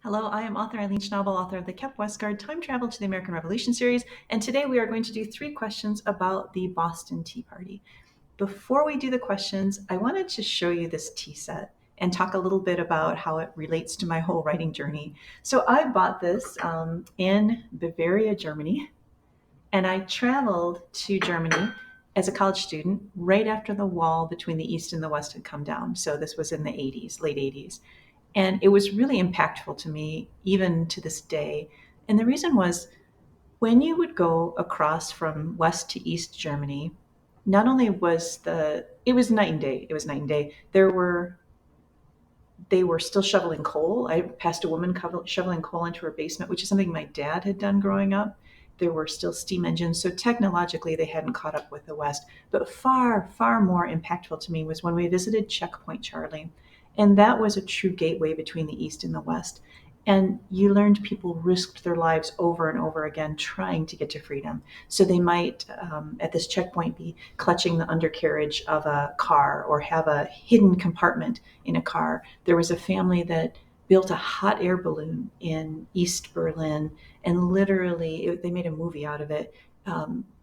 Hello, I am author Eileen Schnabel, author of the Kep Westgard Time Travel to the American Revolution series, and today we are going to do 3 questions about the Boston Tea Party. Before we do the questions, I wanted to show you this tea set and talk a little bit about how it relates to my whole writing journey. So I bought this in Bavaria, Germany, and I traveled to Germany as a college student right after the wall between the East and the West had come down. So this was in the 80s, late 80s. And it was really impactful to me, even to this day. And the reason was when you would go across from West to East Germany, not only was it was night and day. It was night and day. They were still shoveling coal. I passed a woman shoveling coal into her basement, which is something my dad had done growing up. There were still steam engines. So technologically, they hadn't caught up with the West. But far, far more impactful to me was when we visited Checkpoint Charlie. And that was a true gateway between the East and the West. And you learned people risked their lives over and over again trying to get to freedom. So they might, at this checkpoint, be clutching the undercarriage of a car or have a hidden compartment in a car. There was a family that built a hot air balloon in East Berlin, and literally they made a movie out of it.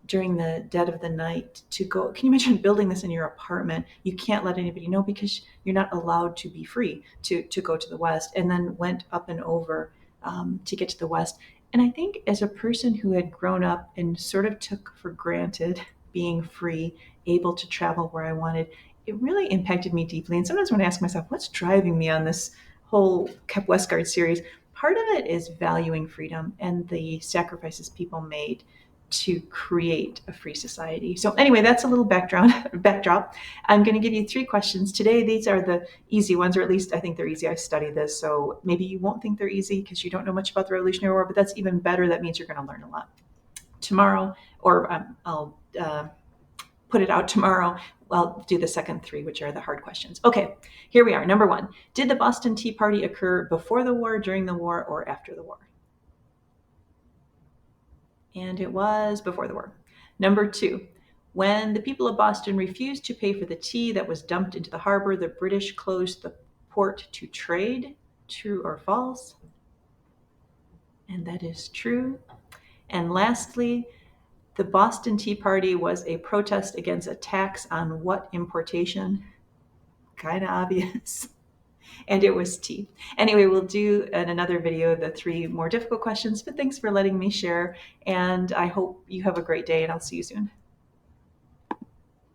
During the dead of the night to go. Can you imagine building this in your apartment? You can't let anybody know because you're not allowed to be free to go to the West, and then went up and over to get to the West. And I think as a person who had grown up and sort of took for granted being free, able to travel where I wanted, it really impacted me deeply. And sometimes when I ask myself, what's driving me on this whole Kep Westgard series, part of it is valuing freedom and the sacrifices people made to create a free society. So anyway, that's a little backdrop. I'm going to give you 3 questions today. These are the easy ones, or at least I think they're easy. I studied this, so maybe you won't think they're easy because you don't know much about the Revolutionary War, but that's even better. That means you're going to learn a lot. Tomorrow, or I'll put it out tomorrow, I'll do the second 3, which are the hard questions. Okay, here we are. Number 1, did the Boston Tea Party occur before the war, during the war, or after the war? And it was before the war. Number 2, when the people of Boston refused to pay for the tea that was dumped into the harbor, the British closed the port to trade. True or false? And that is true. And lastly, the Boston Tea Party was a protest against a tax on what importation? Kind of obvious. And it was tea. Anyway, we'll do in another video the 3 more difficult questions, but thanks for letting me share. And I hope you have a great day, and I'll see you soon.